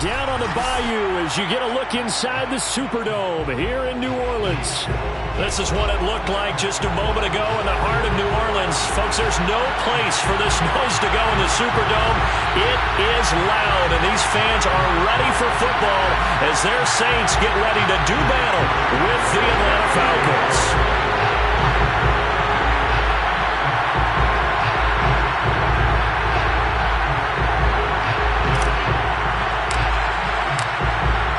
down on the bayou as you get a look inside the Superdome here in New Orleans. This is what it looked like just a moment ago in the heart of New Orleans. Folks, there's no place for this noise to go in the Superdome. It is loud, and these fans are ready for football as their Saints get ready to do battle with the Atlanta Falcons.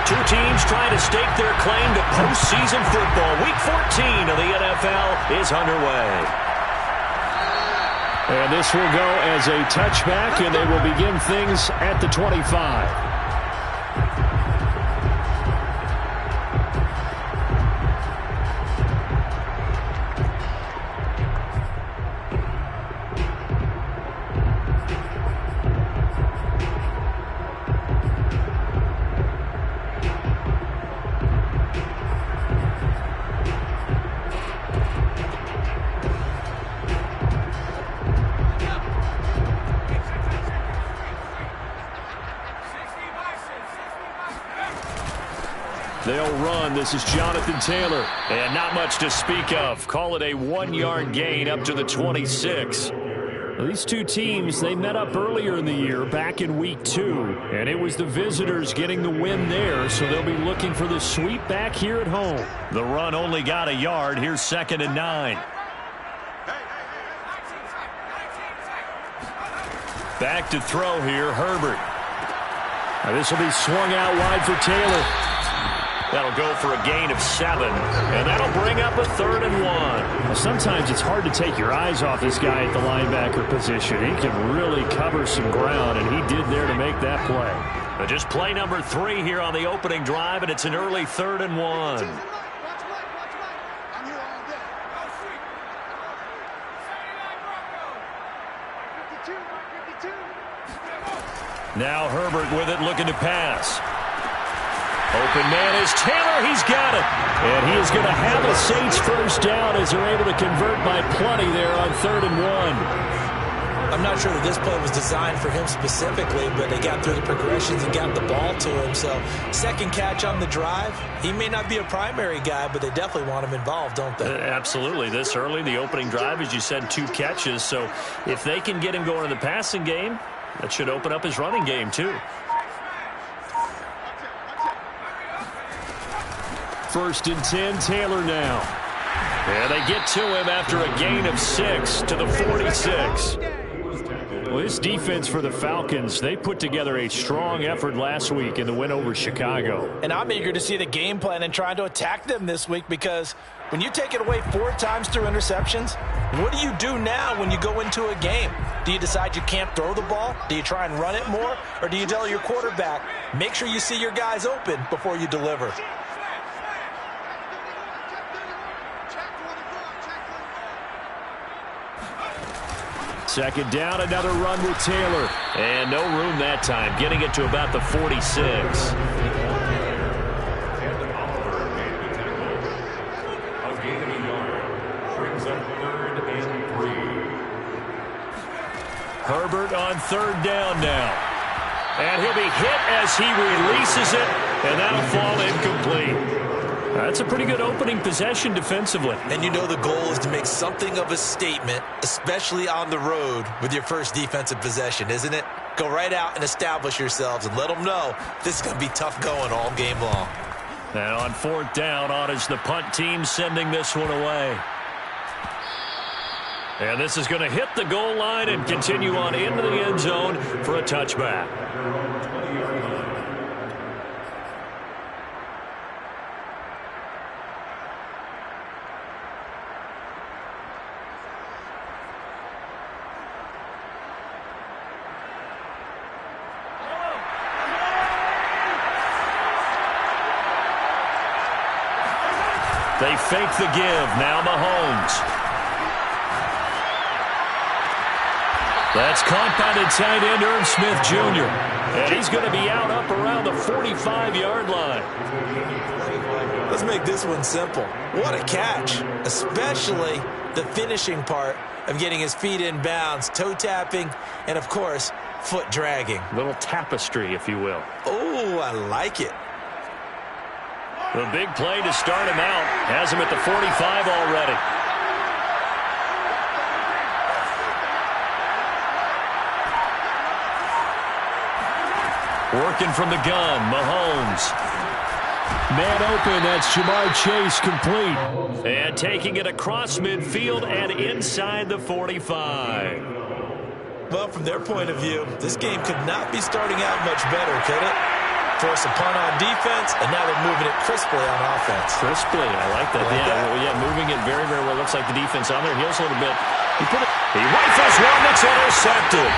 Two teams trying to stake their claim to postseason football. Week 14 of the NFL is underway. And this will go as a touchback, and they will begin things at the 25. They'll run. This is Jonathan Taylor. And not much to speak of. Call it a 1-yard gain up to the 26. These two teams, they met up earlier in the year back in week 2. And it was the visitors getting the win there, so they'll be looking for the sweep back here at home. The run only got a yard. Here's 2nd and 9. Back to throw here, Herbert. Now this will be swung out wide for Taylor. That'll go for a gain of 7, and that'll bring up a 3rd and 1. Well, sometimes it's hard to take your eyes off this guy at the linebacker position. He can really cover some ground, and he did there to make that play. But just play number 3 here on the opening drive, and it's an early 3rd and 1. Now Herbert with it, looking to pass. Open man is Taylor. He's got it. And he is going to have a Saints first down as they're able to convert by plenty there on 3rd and 1. I'm not sure that this play was designed for him specifically, but they got through the progressions and got the ball to him. So, second catch on the drive. He may not be a primary guy, but they definitely want him involved, don't they? Absolutely. This early, the opening drive, as you said, 2 catches. So, if they can get him going in the passing game, that should open up his running game, too. 1st and 10, Taylor now. And they get to him after a gain of 6 to the 46. Well, this defense for the Falcons, they put together a strong effort last week in the win over Chicago. And I'm eager to see the game plan and trying to attack them this week, because when you take it away 4 times through interceptions, what do you do now when you go into a game? Do you decide you can't throw the ball? Do you try and run it more? Or do you tell your quarterback, make sure you see your guys open before you deliver? Second down, another run with Taylor. And no room that time, getting it to about the 46. Herbert on 3rd down now. And he'll be hit as he releases it, and that'll fall incomplete. That's a pretty good opening possession defensively. And you know the goal is to make something of a statement, especially on the road with your first defensive possession, isn't it? Go right out and establish yourselves and let them know this is going to be tough going all game long. And on 4th down, on is the punt team sending this one away. And this is going to hit the goal line and continue on into the end zone for a touchback. They fake the give. Now Mahomes. That's caught by the tight end, Irv Smith Jr. And he's going to be out up around the 45-yard line. Let's make this one simple. What a catch, especially the finishing part of getting his feet in bounds, toe tapping, and, of course, foot dragging. Little tapestry, if you will. Oh, I like it. The big play to start him out has him at the 45 already. Working from the gun, Mahomes. Man open, that's Jamar Chase complete. And taking it across midfield and inside the 45. Well, from their point of view, this game could not be starting out much better, could it? Force a punt on defense, and now they're moving it crisply on offense. Crisply, I like that. Yeah, moving it very, very well. Looks like the defense on their heels a little bit. He rifles one, it's intercepted.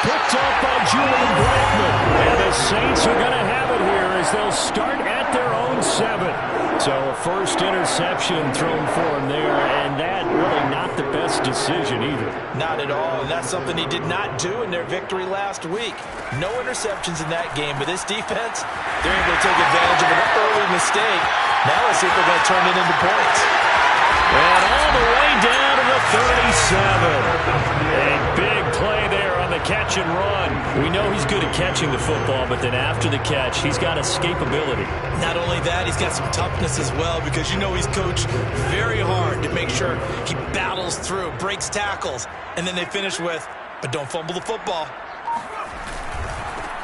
Picked up by Julian Blackman. And the Saints are going to have it here as they'll start at their own 7. So a first interception thrown for him there, and that really not the best decision either. Not at all, and that's something he did not do in their victory last week. No interceptions in that game, but this defense, they're able to take advantage of an early mistake. Now let's see if they're going to turn it into points. And all the way down to the 37. A big play there on the catch and run. We know he's good at catching the football, but then after the catch, he's got escapability. Not only that, he's got some toughness as well, because you know he's coached very hard to make sure he battles through, breaks tackles, and then they finish with, but don't fumble the football.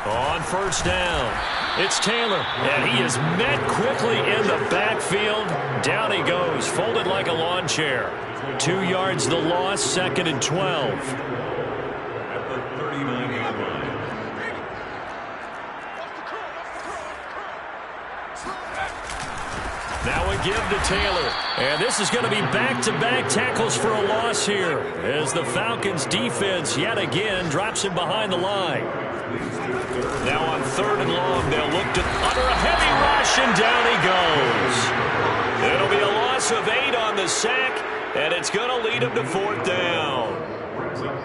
On first down, it's Taylor, and he is met quickly in the backfield. Down he goes, folded like a lawn chair. 2 yards the loss, 2nd and 12. Now a give to Taylor. And this is going to be back-to-back tackles for a loss here as the Falcons defense yet again drops him behind the line. Now on 3rd and long, they'll look to under a heavy rush, and down he goes. It'll be a loss of 8 on the sack, and it's going to lead him to 4th down.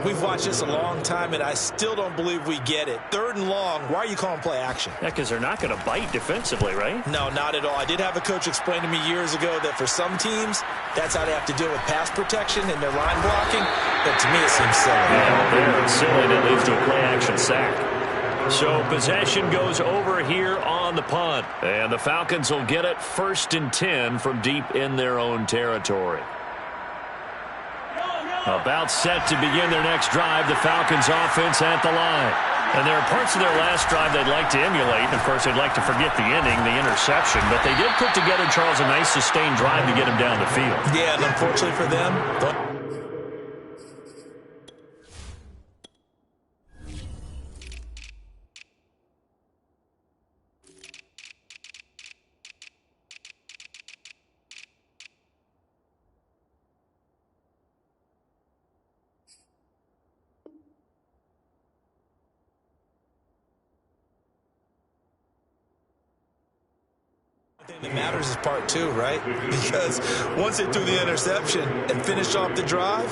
We've watched this a long time, and I still don't believe we get it. 3rd and long, why are you calling play action? Yeah, because they're not going to bite defensively, right? No, not at all. I did have a coach explain to me years ago that for some teams, that's how they have to deal with pass protection and their line blocking. But to me, it seems silly. Yeah, they're silly. That leads to a play action sack. So possession goes over here on the punt. And the Falcons will get it 1st and 10 from deep in their own territory. About set to begin their next drive, the Falcons offense at the line. And there are parts of their last drive they'd like to emulate. And, of course, they'd like to forget the ending, the interception. But they did put together, Charles, a nice sustained drive to get him down the field. Yeah, and unfortunately for them, that matters is part 2, right? Because once they threw the interception and finished off the drive,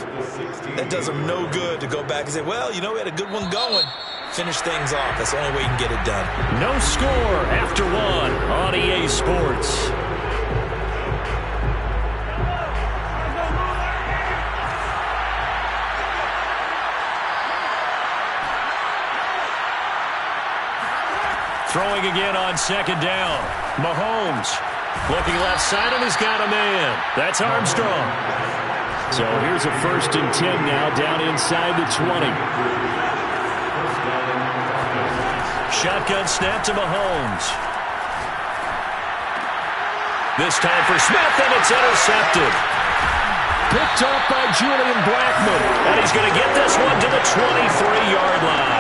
that does them no good to go back and say, well, you know, we had a good one going. Finish things off. That's the only way you can get it done. No score after 1 on EA Sports. Throwing again on 2nd down. Mahomes looking left side, and he's got a man. That's Armstrong. So here's a 1st and 10 now down inside the 20. Shotgun snap to Mahomes. This time for Smith, and it's intercepted. Picked up by Julian Blackman. And he's going to get this one to the 23-yard line.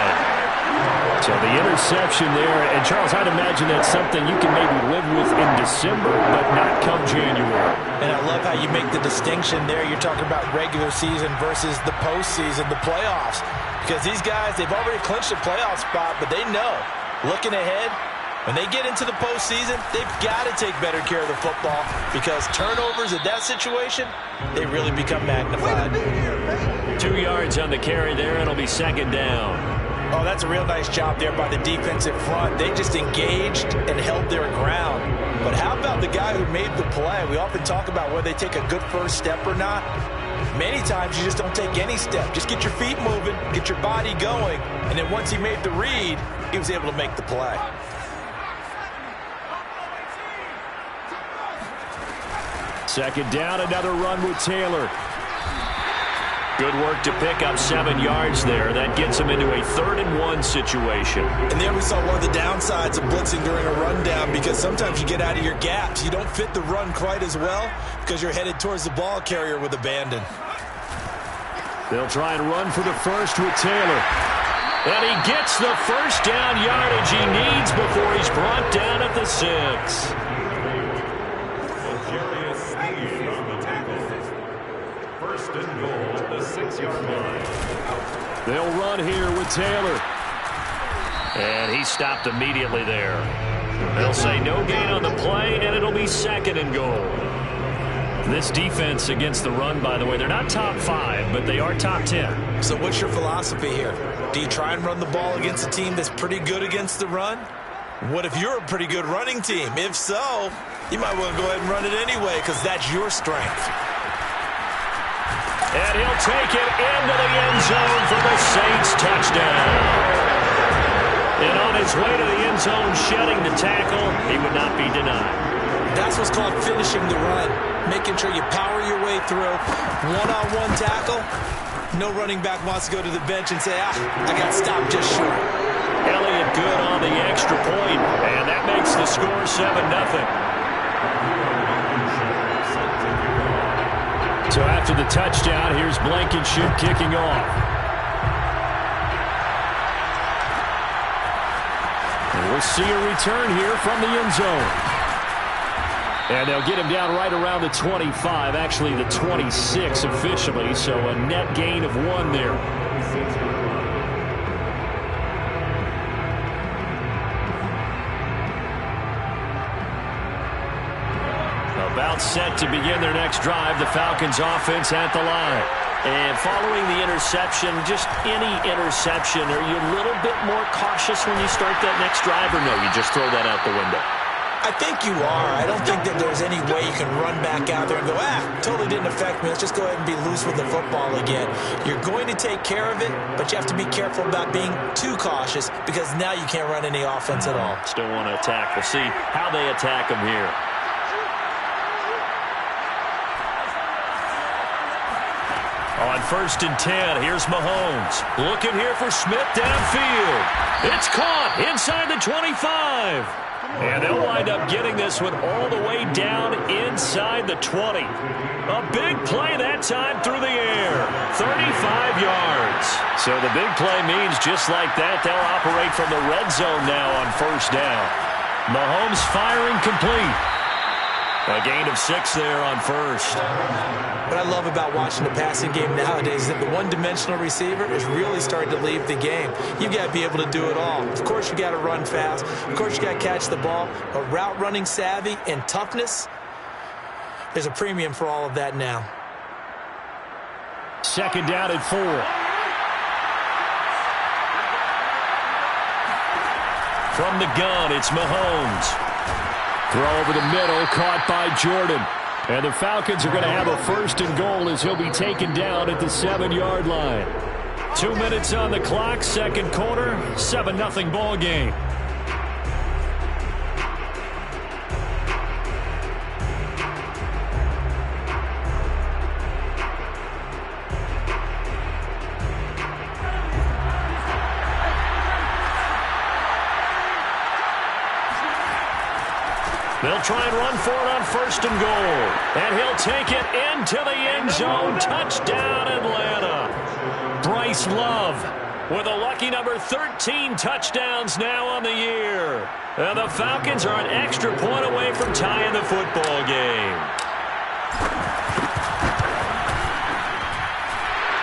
So the interception there, and Charles, I'd imagine that's something you can maybe live with in December, but not come January. And I love how you make the distinction there. You're talking about regular season versus the postseason, the playoffs. Because these guys, they've already clinched a playoff spot, but they know, looking ahead, when they get into the postseason, they've got to take better care of the football because turnovers in that situation, they really become magnified. 2 yards on the carry there, and it'll be 2nd down. Oh, that's a real nice job there by the defensive front. They just engaged and held their ground. But how about the guy who made the play? We often talk about whether they take a good first step or not. Many times you just don't take any step. Just get your feet moving, get your body going, and then once he made the read, he was able to make the play. Second down, another run with Taylor. Good work to pick up 7 yards there. That gets him into a 3rd-and-1 situation. And there we saw one of the downsides of blitzing during a rundown, because sometimes you get out of your gaps. You don't fit the run quite as well because you're headed towards the ball carrier with abandon. They'll try and run for the first with Taylor. And he gets the first down yardage he needs before he's brought down at the 6. First and goal, the 6-yard line. They'll run here with Taylor. And he stopped immediately there. They'll say no gain on the play, and it'll be 2nd and goal. This defense against the run, by the way, they're not top 5, but they are top 10. So what's your philosophy here? Do you try and run the ball against a team that's pretty good against the run? What if you're a pretty good running team? If so, you might want to go ahead and run it anyway, because that's your strength. And he'll take it into the end zone for the Saints touchdown. And on his way to the end zone, shedding the tackle, he would not be denied. That's what's called finishing the run, making sure you power your way through. One-on-one tackle, no running back wants to go to the bench and say, I got stopped just short. Elliott good on the extra point, and that makes the score 7-0. So after the touchdown, here's Blankenship kicking off. And we'll see a return here from the end zone. And they'll get him down right around the 25, actually the 26 officially, so a net gain of 1 there. About set to begin their next drive, the Falcons offense at the line. And following the interception, just any interception, are you a little bit more cautious when you start that next drive, or no, you just throw that out the window? I think you are. I don't think that there's any way you can run back out there and go, totally didn't affect me. Let's just go ahead and be loose with the football again. You're going to take care of it, but you have to be careful about being too cautious, because now you can't run any offense at all. Still want to attack. We'll see how they attack him here. On 1st and 10, here's Mahomes. Looking here for Smith downfield. It's caught inside the 25. And they'll wind up getting this one all the way down inside the 20. A big play that time through the air. 35 yards. So the big play means just like that, they'll operate from the red zone now on 1st down. Mahomes firing complete. A gain of 6 there on 1st. What I love about watching the passing game nowadays is that the one-dimensional receiver is really starting to leave the game. You've got to be able to do it all. Of course, you got to run fast. Of course, you got to catch the ball. But route running savvy and toughness, there's a premium for all of that now. 2nd down and 4. From the gun, it's Mahomes. Throw over the middle, caught by Jordan. And the Falcons are going to have a 1st and goal as he'll be taken down at the 7-yard line. 2 minutes on the clock, 2nd quarter, 7-0 ball game. They'll try and run for it on 1st and goal. And he'll take it into the end zone. Touchdown, Atlanta. Bryce Love with a lucky number 13 touchdowns now on the year. And the Falcons are an extra point away from tying the football game.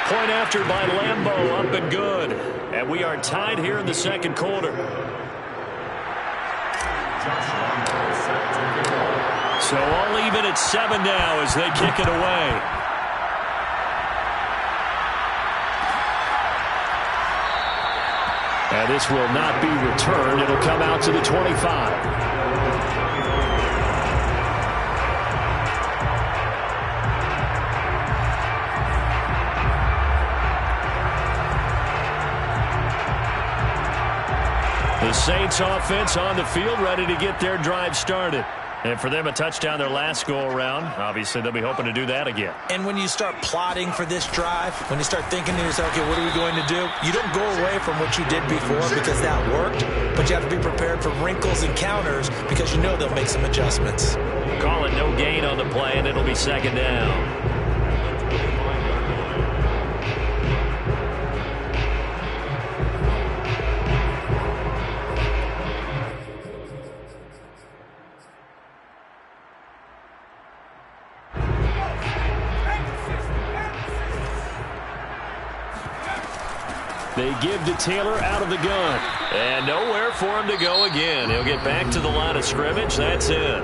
Point after by Lambeau, up and good. And we are tied here in the 2nd quarter. So all even at 7 now as they kick it away. And this will not be returned. It'll come out to the 25. The Saints offense on the field, ready to get their drive started. And for them, a touchdown their last go-around. Obviously, they'll be hoping to do that again. And when you start plotting for this drive, when you start thinking to yourself, okay, what are we going to do? You don't go away from what you did before because that worked, but you have to be prepared for wrinkles and counters because you know they'll make some adjustments. Call it no gain on the play, and it'll be second down. They give to Taylor out of the gun. And nowhere for him to go again. He'll get back to the line of scrimmage. That's it.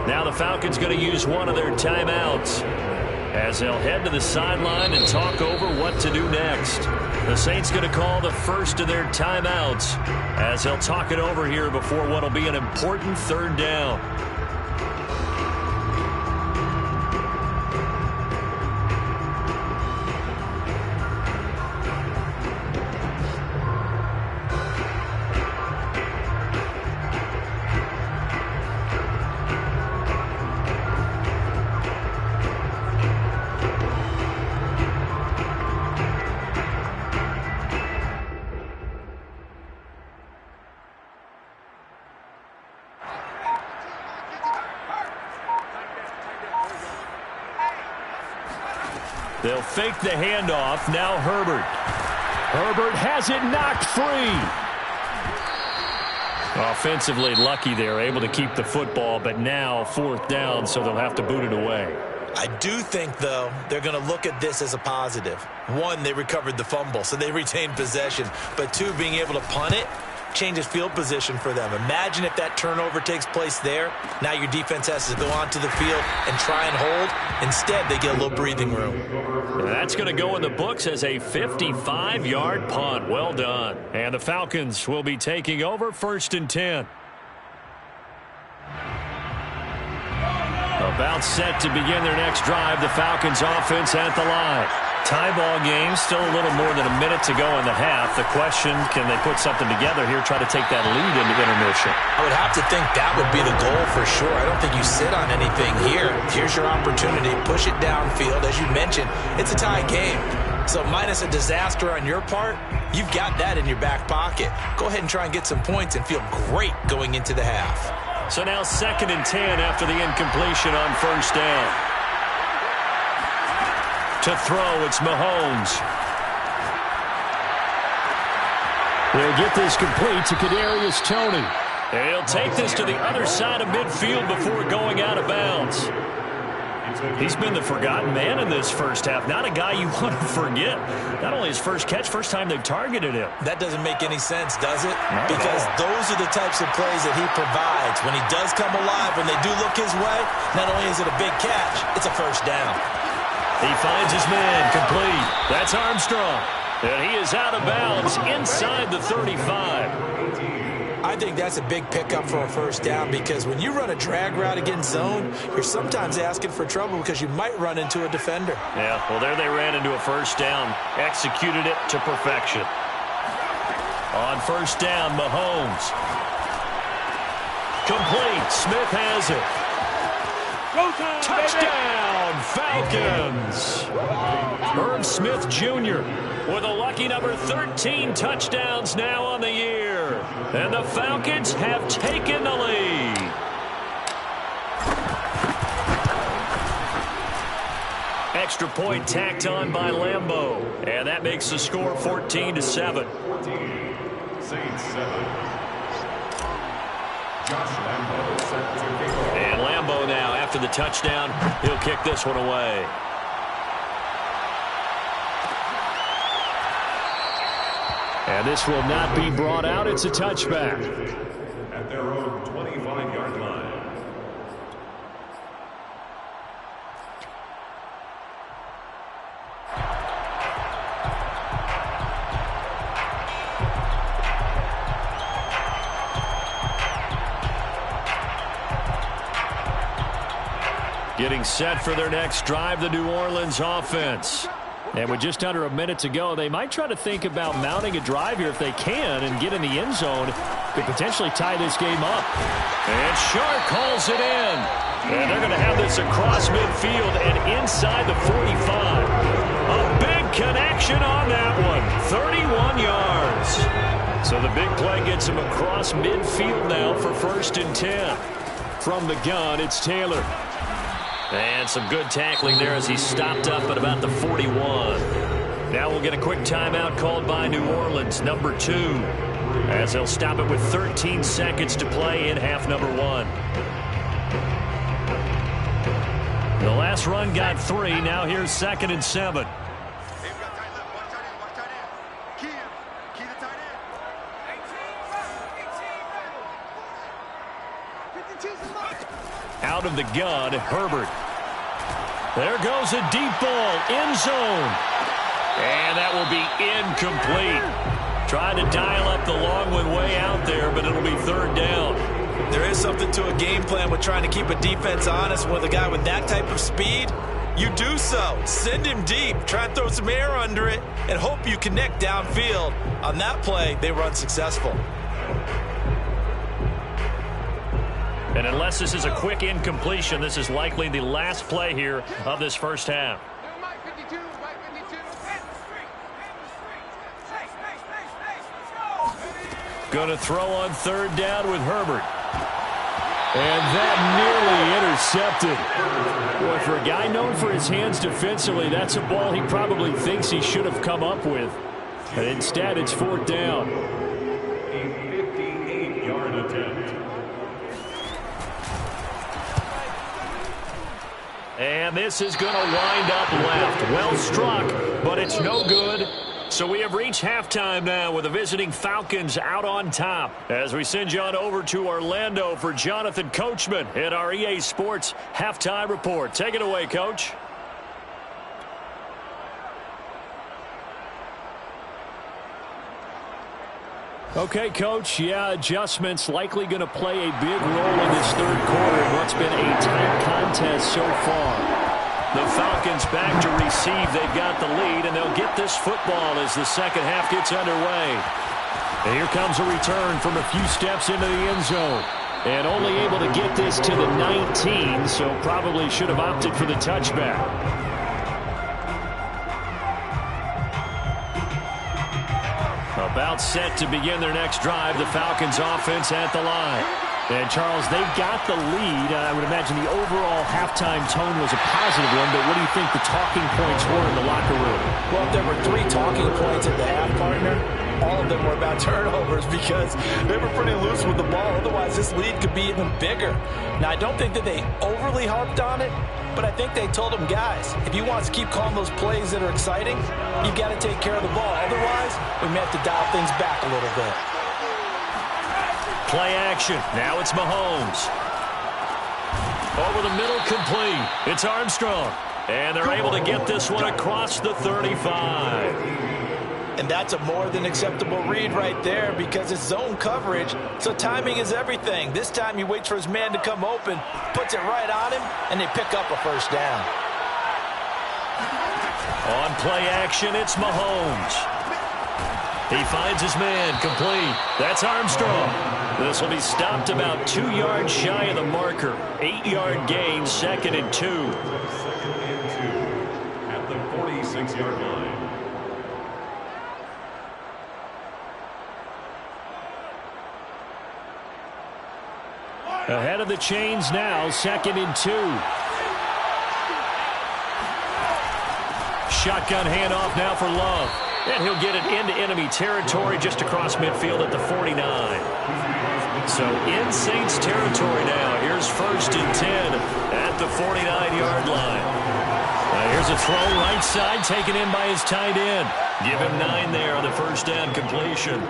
Now the Falcons going to use one of their timeouts as they'll head to the sideline and talk over what to do next. The Saints going to call the first of their timeouts as they'll talk it over here before what will be an important third down. They'll fake the handoff. Now Herbert. Herbert has it knocked free. Offensively lucky they're able to keep the football, but now fourth down, so they'll have to boot it away. I do think, though, they're going to look at this as a positive. One, they recovered the fumble, so they retained possession. But two, being able to punt it changes field position for them. Imagine if that turnover takes place there. Now your defense has to go onto the field and try and hold. Instead, they get a little breathing room. That's going to go in the books as a 55-yard punt. Well done. And the Falcons will be taking over 1st and 10. About set to begin their next drive. The Falcons offense at the line. Tie ball game, still a little more than a minute to go in the half. The question, can they put something together here, try to take that lead into intermission? I would have to think that would be the goal for sure. I don't think you sit on anything here. Here's your opportunity. Push it downfield. As you mentioned, it's a tie game. So minus a disaster on your part, you've got that in your back pocket. Go ahead and try and get some points and feel great going into the half. So now 2nd and 10 after the incompletion on 1st down. To throw, it's Mahomes. They'll get this complete to Kadarius Toney. And he'll take this to the other side of midfield before going out of bounds. He's been the forgotten man in this first half. Not a guy you want to forget. Not only his first catch, first time they've targeted him. That doesn't make any sense, does it? Because those are the types of plays that he provides. When he does come alive, when they do look his way, not only is it a big catch, it's a first down. He finds his man complete. That's Armstrong. And he is out of bounds inside the 35. I think that's a big pickup for a first down because when you run a drag route against zone, you're sometimes asking for trouble because you might run into a defender. Yeah, well, there they ran into a first down. Executed it to perfection. On 1st down, Mahomes. Complete. Smith has it. Touchdown, Falcons. Irv Smith Jr. with a lucky number 13 touchdowns now on the year. And the Falcons have taken the lead. Extra point tacked on by Lambeau. And that makes the score 14-7. Saints 7. Josh Lambeau set to kick off. And Lambeau now, after the touchdown, he'll kick this one away. And this will not be brought out. It's a touchback. At their own 25-yard line. Getting set for their next drive, the New Orleans offense. And with just under a minute to go, they might try to think about mounting a drive here if they can and get in the end zone to potentially tie this game up. And Shark calls it in. And they're going to have this across midfield and inside the 45. A big connection on that one. 31 yards. So the big play gets him across midfield now for 1st and 10. From the gun, it's Taylor. And some good tackling there as he stopped up at about the 41. Now we'll get a quick timeout called by New Orleans, number 2, as they'll stop it with 13 seconds to play in half number 1. The last run got 3. Now here's 2nd and 7. Out of the gun, Herbert. There goes a deep ball, end zone. And that will be incomplete. Trying to dial up the long one way out there, but it'll be 3rd down. There is something to a game plan with trying to keep a defense honest with a guy with that type of speed. You do so. Send him deep. Try and throw some air under it and hope you connect downfield. On that play, they were unsuccessful. And unless this is a quick incompletion, this is likely the last play here of this first half. Going to throw on 3rd down with Herbert. And that nearly intercepted. Boy, for a guy known for his hands defensively, that's a ball he probably thinks he should have come up with. And instead, it's 4th down. A 58-yard attempt. And this is going to wind up left. Well struck, but it's no good. So we have reached halftime now with the visiting Falcons out on top. As we send you on over to Orlando for Jonathan Coachman at our EA Sports Halftime Report. Take it away, Coach. Okay, Coach. Yeah, adjustments likely going to play a big role in this 3rd quarter in what's been a tight contest so far. The Falcons back to receive. They've got the lead, and they'll get this football as the second half gets underway. And here comes a return from a few steps into the end zone. And only able to get this to the 19, so probably should have opted for the touchback. About set to begin their next drive, the Falcons offense at the line. And, Charles, they got the lead. I would imagine the overall halftime tone was a positive one, but what do you think the talking points were in the locker room? Well, if there were 3 talking points at the half, partner, all of them were about turnovers because they were pretty loose with the ball. Otherwise, this lead could be even bigger. Now, I don't think that they overly harped on it, but I think they told them, guys, if you want to keep calling those plays that are exciting, you've got to take care of the ball. Otherwise, we may have to dial things back a little bit. Play action. Now it's Mahomes. Over the middle, complete. It's Armstrong. And they're able to get this one across the 35. And that's a more than acceptable read right there because it's zone coverage, so timing is everything. This time he waits for his man to come open, puts it right on him, and they pick up a 1st down. On play action, it's Mahomes. He finds his man, complete. That's Armstrong. This will be stopped about 2 yards shy of the marker. 8-yard gain, 2nd and 2. 2nd and 2 at the 46-yard line. Ahead of the chains now, 2nd and 2. Shotgun handoff now for Love. And he'll get it into enemy territory just across midfield at the 49. So in Saints territory now. Here's 1st and 10 at the 49-yard line. Here's a throw right side taken in by his tight end. Give him 9 there on the 1st down completion.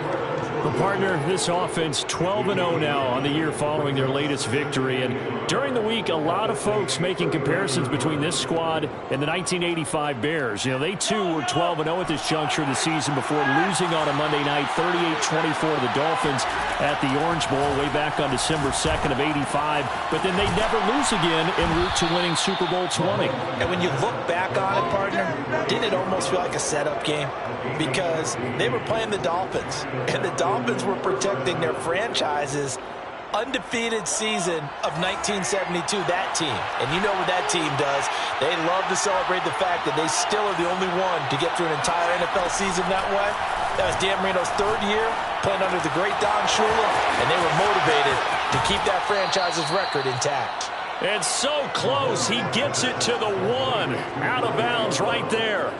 Well, partner, this offense 12-0 now on the year following their latest victory. And during the week, a lot of folks making comparisons between this squad and the 1985 Bears. You know, they too were 12-0 at this juncture of the season before losing on a Monday night 38-24 to the Dolphins at the Orange Bowl way back on December 2nd of '85. But then they never lose again en route to winning Super Bowl 20. And when you look back on it, partner, didn't it almost feel like a setup game? Because they were playing the Dolphins, and the Dolphins were protecting their franchise's undefeated season of 1972, that team. And you know what that team does. They love to celebrate the fact that they still are the only one to get through an entire NFL season that way. That was Dan Marino's third year playing under the great Don Shula, and they were motivated to keep that franchise's record intact. And so close, he gets it to the 1. Out of bounds right there.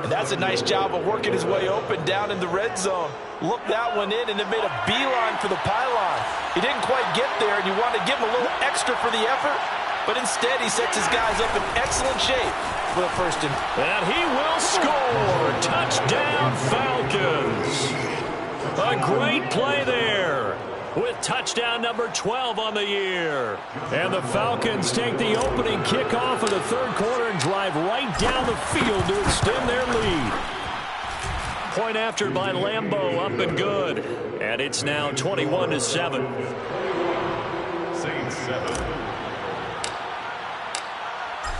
And that's a nice job of working his way open down in the red zone. Looked that one in and then made a beeline for the pylon. He didn't quite get there, and you want to give him a little extra for the effort, but instead he sets his guys up in excellent shape for the first and... And he will score. Touchdown, Falcons. A great play there, with touchdown number 12 on the year. And the Falcons take the opening kickoff of the third quarter and drive right down the field to extend their lead. Point after by Lambeau, up and good. And it's now 21-7. Saints 7.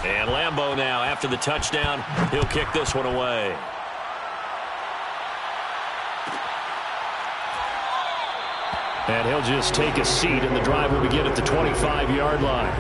And Lambeau now, after the touchdown, he'll kick this one away. And he'll just take a seat, and the drive will begin at the 25-yard line.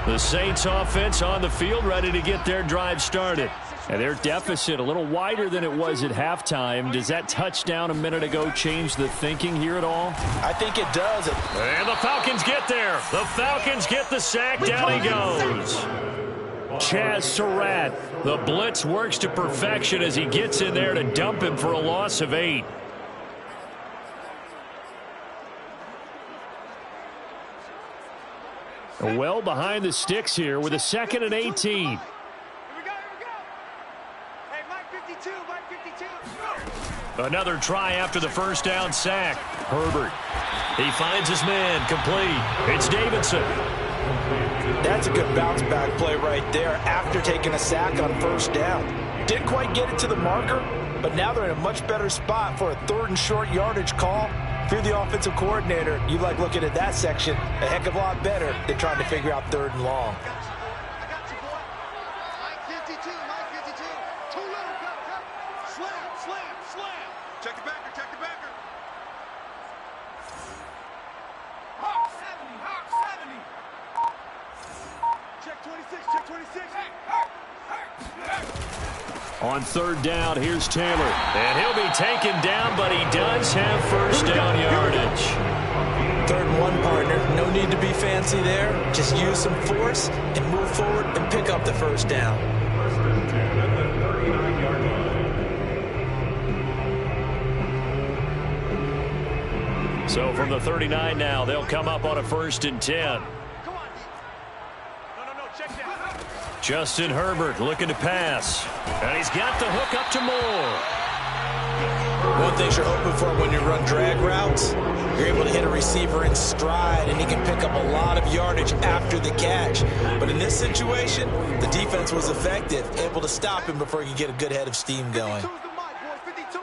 The Saints offense on the field, ready to get their drive started. And their deficit a little wider than it was at halftime. Does that touchdown a minute ago change the thinking here at all? I think it does. And the Falcons get there. The Falcons get the sack. Down he goes. Chaz Surratt. The blitz works to perfection as he gets in there to dump him for a loss of 8. Well behind the sticks here with a 2nd and 18. Here we go. Hey, Mike 52, Mike 52. Another try after the first down sack. Herbert. He finds his man, complete. It's Davidson. That's a good bounce back play right there after taking a sack on first down. Didn't quite get it to the marker, but now they're in a much better spot for a 3rd and short yardage call. If you're the offensive coordinator, you like looking at that section a heck of a lot better than trying to figure out 3rd and long. I got you, boy. Mike 52, Mike 52. Too little, cut. Slam, slam, slam. Check the backer, check the backer. Hawk 70, Hawk 70. Check 26, check 26. Hey, On 3rd down, here's Taylor. And he'll be taken down, but he does have first down yardage. 3rd and 1, partner. No need to be fancy there. Just use some force and move forward and pick up the first down. First and 10 at the 39-yard line. So from the 39 now, they'll come up on a 1st and 10. Come on. No, check that. Justin Herbert looking to pass. And he's got the hook up to Moore. One thing you're hoping for when you run drag routes, you're able to hit a receiver in stride, and he can pick up a lot of yardage after the catch. But in this situation, the defense was effective, able to stop him before he could get a good head of steam going. 52's the mic, boys. 52.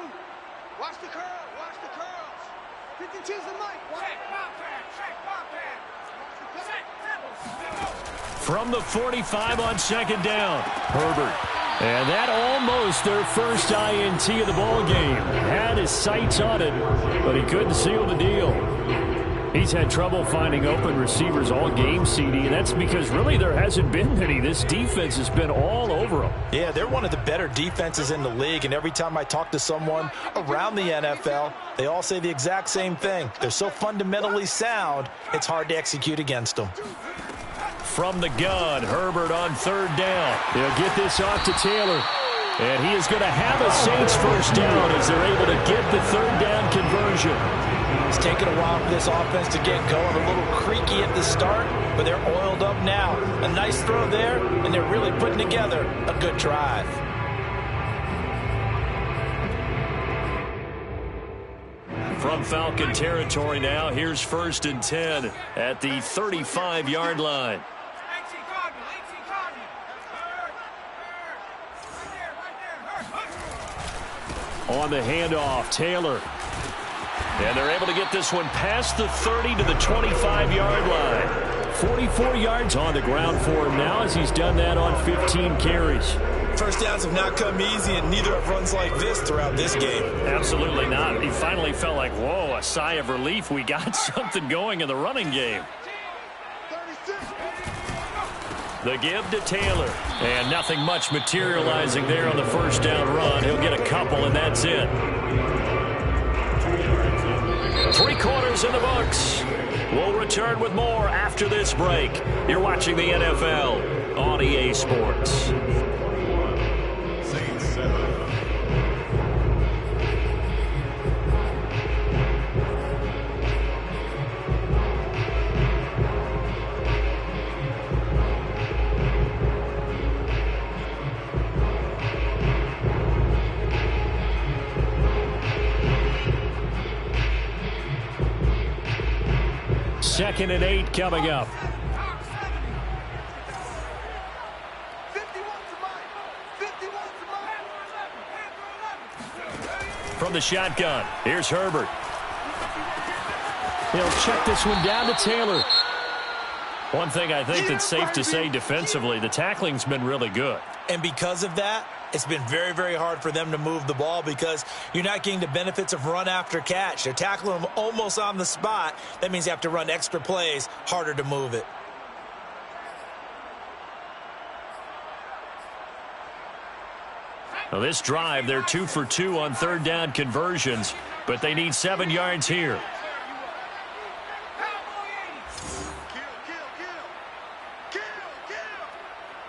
Watch the curl. Watch the curls. 52's the mic. Check, pop that. Check, pop that. From the 45 on 2nd down, Herbert. And that almost their first INT of the ball game. Had his sights on it, but he couldn't seal the deal. He's had trouble finding open receivers all game, CD, and that's because really there hasn't been many. This defense has been all over them. Yeah, they're one of the better defenses in the league, and every time I talk to someone around the NFL, they all say the exact same thing. They're so fundamentally sound, it's hard to execute against them. From the gun, Herbert on 3rd down. They'll get this off to Taylor. And he is going to have a Saints first down as they're able to get the 3rd down conversion. It's taken a while for this offense to get going. A little creaky at the start, but they're oiled up now. A nice throw there, and they're really putting together a good drive. From Falcon territory now, here's 1st and 10 at the 35-yard line. On the handoff, Taylor. And they're able to get this one past the 30 to the 25-yard line. 44 yards on the ground for him now as he's done that on 15 carries. First downs have not come easy, and neither have runs like this throughout this game. Absolutely not. He finally felt like, whoa, a sigh of relief. We got something going in the running game. The give to Taylor. And nothing much materializing there on the first down run. He'll get a couple, and that's it. 3 quarters in the books. We'll return with more after this break. You're watching the NFL on EA Sports. Second and 8 coming up. From the shotgun, here's Herbert. He'll check this one down to Taylor. One thing I think that's safe to say defensively, the tackling's been really good. And because of that, it's been very, very hard for them to move the ball because you're not getting the benefits of run after catch. They're tackling them almost on the spot. That means you have to run extra plays, harder to move it. Now this drive, they're 2 for 2 on third down conversions, but they need 7 yards here.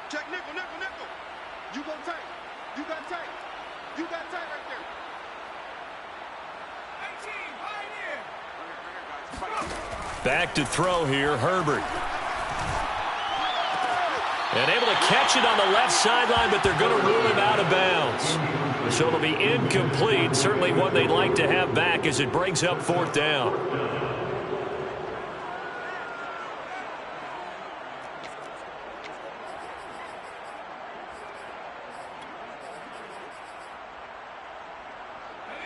Check nickel, nickel, nickel. You go tight. You got tight. You got tight right there. 18, Back to throw here, Herbert. And able to catch it on the left sideline, but they're going to rule him out of bounds. So it'll be incomplete. Certainly one they'd like to have back as it brings up fourth down.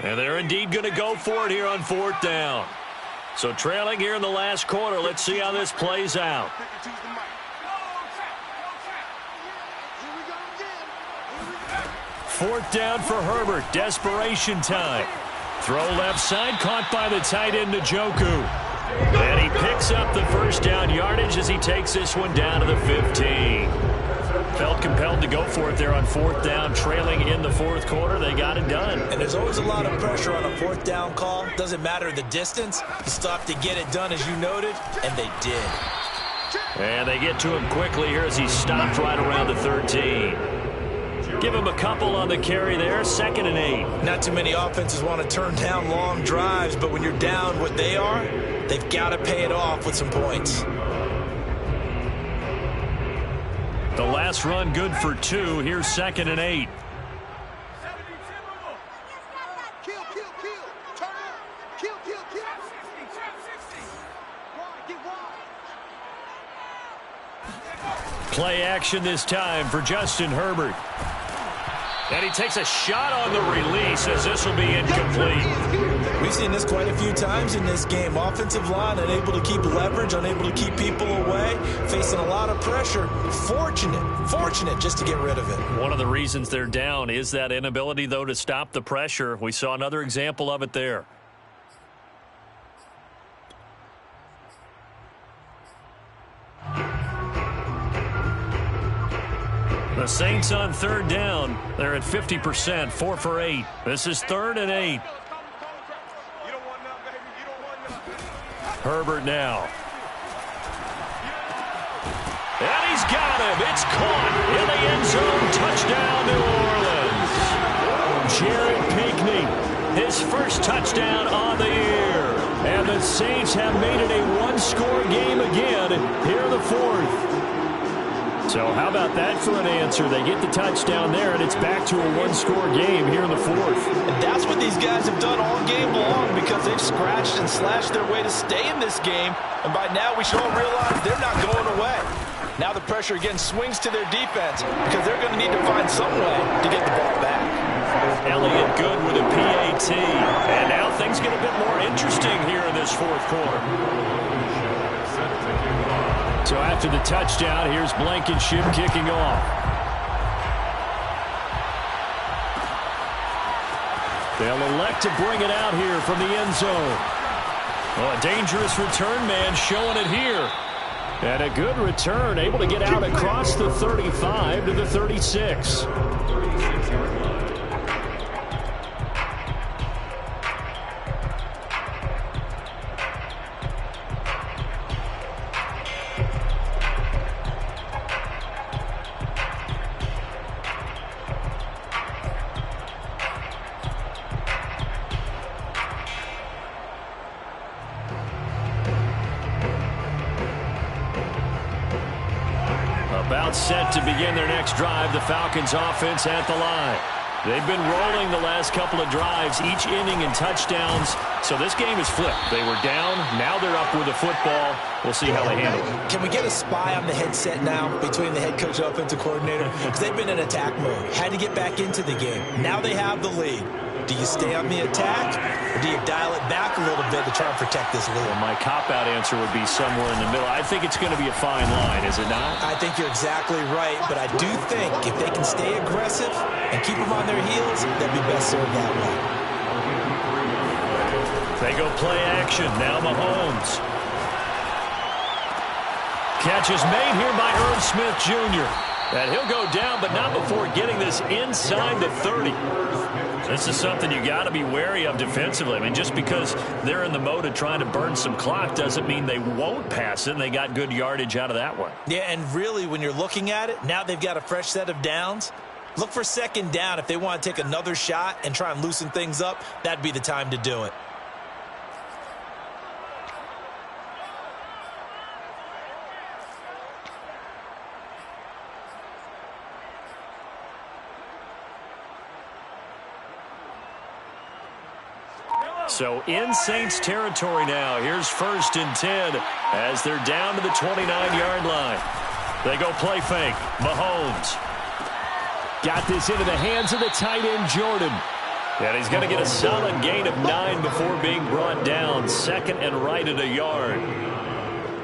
And they're indeed going to go for it here on fourth down. So trailing here in the last quarter. Let's see how this plays out. Fourth down for Herbert. Desperation time. Throw left side. Caught by the tight end, Njoku. And he picks up the first down yardage as he takes this one down to the 15. Felt compelled to go for it there on fourth down, trailing in the fourth quarter. They got it done. And there's always a lot of pressure on a fourth down call. Doesn't matter the distance. You still have to get it done, as you noted, and they did. And they get to him quickly here as he stopped right around the 13. Give him a couple on the carry there, 2nd and 8. Not too many offenses want to turn down long drives, but when you're down what they are, they've got to pay it off with some points. The last run good for 2. Here's 2nd and 8. Kill, kill, kill. Turn up. Kill, kill, kill. 60. Wide, get wide. Play action this time for Justin Herbert. And he takes a shot on the release as this will be incomplete. We've seen this quite a few times in this game. Offensive line unable to keep leverage, unable to keep people away, facing a lot of pressure. Fortunate just to get rid of it. One of the reasons they're down is that inability, though, to stop the pressure. We saw another example of it there. The Saints on third down. They're at 50%, 4 for 8. This is 3rd and 8. Herbert now. And he's got him. It's caught in the end zone. Touchdown, New Orleans. Jared Pinkney, his first touchdown on the year. And the Saints have made it a one-score game again here in the fourth. So how about that for an answer? They get the touchdown there, and it's back to a one-score game here in the fourth. And that's what these guys have done all game long because they've scratched and slashed their way to stay in this game. And by now we should all realize they're not going away. Now the pressure again swings to their defense because they're going to need to find some way to get the ball back. Elliott good with a PAT. And now things get a bit more interesting here in this fourth quarter. So after the touchdown, here's Blankenship kicking off. They'll elect to bring it out here from the end zone. Well, a dangerous return man showing it here. And a good return, able to get out across the 35 to the 36. About set to begin their next drive, the Falcons offense at the line. They've been rolling the last couple of drives, each inning in touchdowns. So this game is flipped. They were down, now they're up with the football. We'll see how they handle it. Can we get a spy on the headset now between the head coach and offensive coordinator? Because they've been in attack mode. Had to get back into the game. Now they have the lead. Do you stay on the attack, or do you dial it back a little bit to try and protect this lead? Well, my cop-out answer would be somewhere in the middle. I think it's going to be a fine line, is it not? I think you're exactly right, but I do think if they can stay aggressive and keep them on their heels, they'll be best served that way. They go play action. Now Mahomes. Catch is made here by Smith Jr. And he'll go down, but not before getting this inside the 30. This is something you got to be wary of defensively. I mean, just because they're in the mode of trying to burn some clock doesn't mean they won't pass it, and they got good yardage out of that one. Yeah, and really, when you're looking at it, now they've got a fresh set of downs. Look for second down. If they want to take another shot and try and loosen things up, that'd be the time to do it. So in Saints territory now. Here's 1st and 10 as they're down to the 29-yard line. They go play fake. Mahomes. Got this into the hands of the tight end, Jordan. And he's going to get a solid gain of 9 before being brought down. 2nd and right at a yard.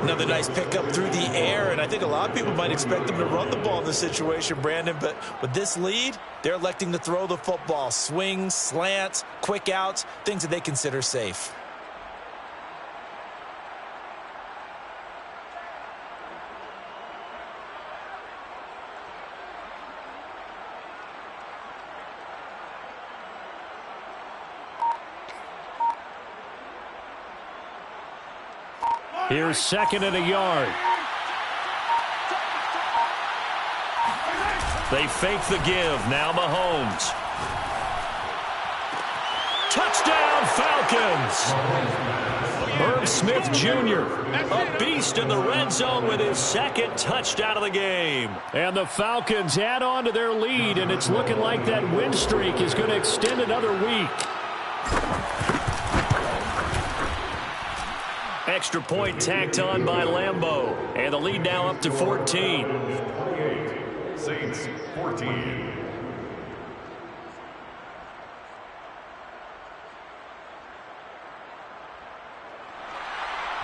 Another nice pickup through the air, and I think a lot of people might expect them to run the ball in this situation, Brandon, but with this lead, they're electing to throw the football. Swings, slants, quick outs, things that they consider safe. Here's 2nd and a yard. They fake the give. Now Mahomes. Touchdown, Falcons. Smith Jr., a beast in the red zone with his 2nd touchdown of the game. And the Falcons add on to their lead, and it's looking like that win streak is going to extend another week. Extra point tacked on by Lambeau. And the lead now up to 14. 28, Saints 14.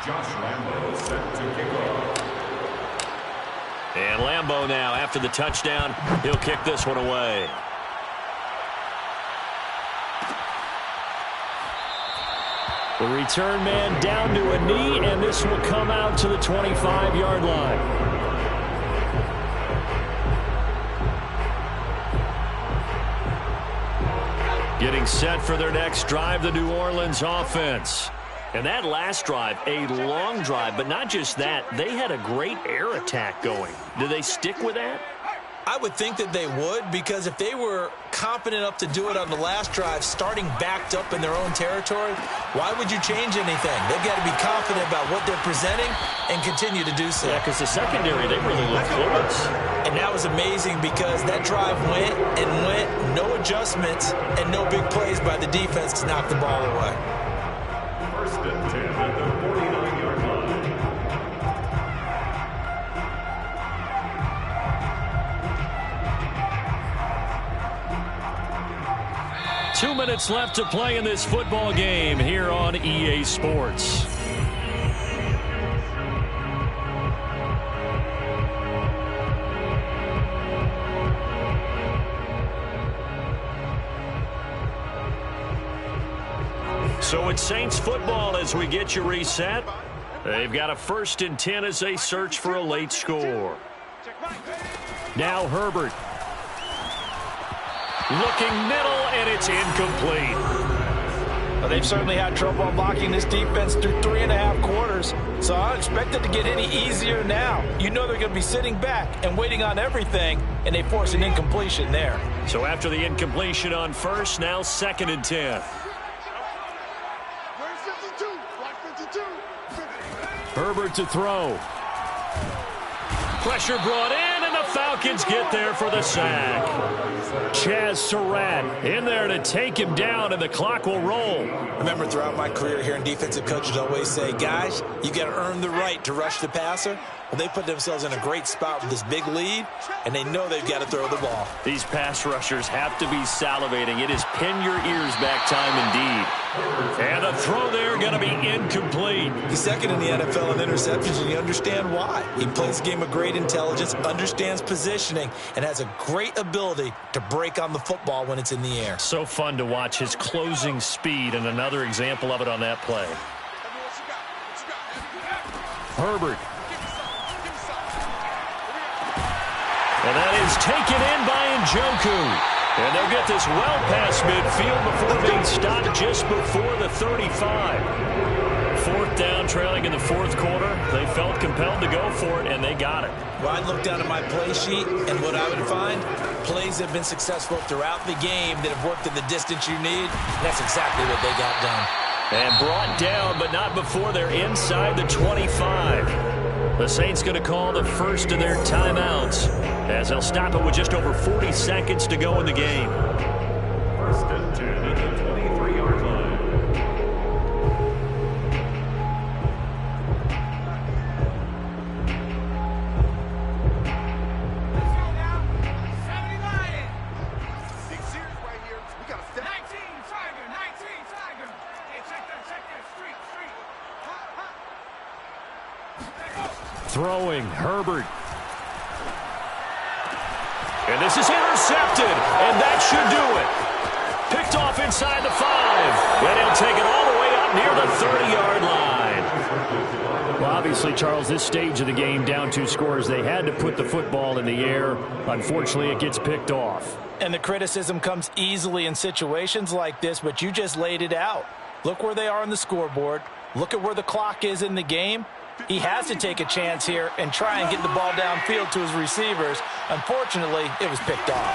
Josh Lambeau set to kick off. And Lambeau now, after the touchdown, he'll kick this one away. The return man down to a knee, and this will come out to the 25-yard line. Getting set for their next drive, the New Orleans offense. And that last drive, a long drive, but not just that. They had a great air attack going. Do they stick with that? I would think that they would, because if they were confident enough to do it on the last drive, starting backed up in their own territory, why would you change anything? They've got to be confident about what they're presenting and continue to do so. Yeah, because the secondary, they really look close. And that was amazing because that drive went and went, no adjustments and no big plays by the defense to knock the ball away. 1st and 10 at the 49-yard line. 2 minutes left to play in this football game here on EA Sports. So it's Saints football as we get you reset. They've got a 1st and 10 as they search for a late score. Now Herbert. Looking middle, and it's incomplete. Well, they've certainly had trouble blocking this defense through 3.5 quarters, so I don't expect it to get any easier now. You know they're going to be sitting back and waiting on everything, and they force an incompletion there. So after the incompletion on 1st, now 2nd and 10. Herbert to throw. Pressure brought in, and the Falcons get there for the sack. Chaz Surratt in there to take him down, and the clock will roll. Remember, throughout my career here in defensive coaches always say, guys, you got to earn the right to rush the passer. Well, they put themselves in a great spot with this big lead, and they know they've got to throw the ball. These pass rushers have to be salivating. It is pin your ears back time indeed. And a throw there going to be incomplete. He's 2nd in the NFL in interceptions, and you understand why. He plays a game of great intelligence, understands positioning, and has a great ability to break on the football when it's in the air. So fun to watch his closing speed, and another example of it on that play. Herbert. And that is taken in by Njoku. And they'll get this well past midfield before being stopped just before the 35. 4th down, trailing in the 4th quarter. They felt compelled to go for it, and they got it. Well, I'd look down at my play sheet, and what I would find, plays have been successful throughout the game that have worked in the distance you need. And that's exactly what they got done. And brought down, but not before they're inside the 25. The Saints going to call the first of their timeouts as they'll stop it with just over 40 seconds to go in the game. 1st and 10 at the 23-yard line. Big series right here. We got to step. 19 Tiger. Hey, check that. Street. Throwing, Herbert. And this is intercepted, and that should do it. Picked off inside the 5, and he'll take it all the way up near the 30-yard line. Well, obviously, Charles, this stage of the game, down 2 scores, they had to put the football in the air. Unfortunately, it gets picked off. And the criticism comes easily in situations like this, but you just laid it out. Look where they are on the scoreboard. Look at where the clock is in the game. He has to take a chance here and try and get the ball downfield to his receivers. Unfortunately, it was picked off.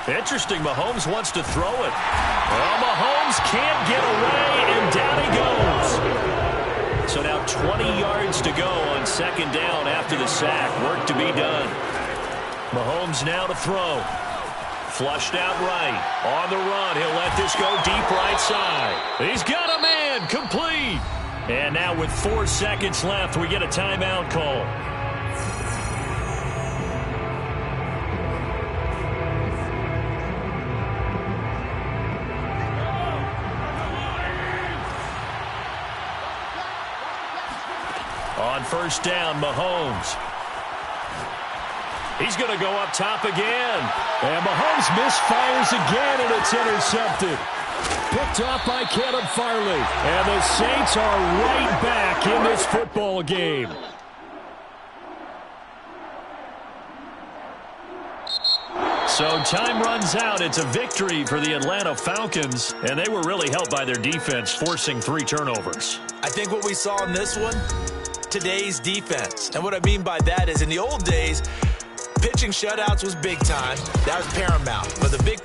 Interesting, Mahomes wants to throw it. Well, Mahomes can't get away, and down he goes. So now 20 yards to go on 2nd down after the sack. Work to be done. Mahomes now to throw. Flushed out right. On the run, he'll let this go deep right side. He's got a man, complete. And now with 4 seconds left, we get a timeout call. On 1st down, Mahomes. He's going to go up top again. And Mahomes misfires again, and it's intercepted. Picked off by Caleb Farley. And the Saints are right back in this football game. So time runs out. It's a victory for the Atlanta Falcons, and they were really helped by their defense, forcing 3 turnovers. I think what we saw in this one, today's defense. And what I mean by that is in the old days, pitching shutouts was big time. That was paramount. But the big thing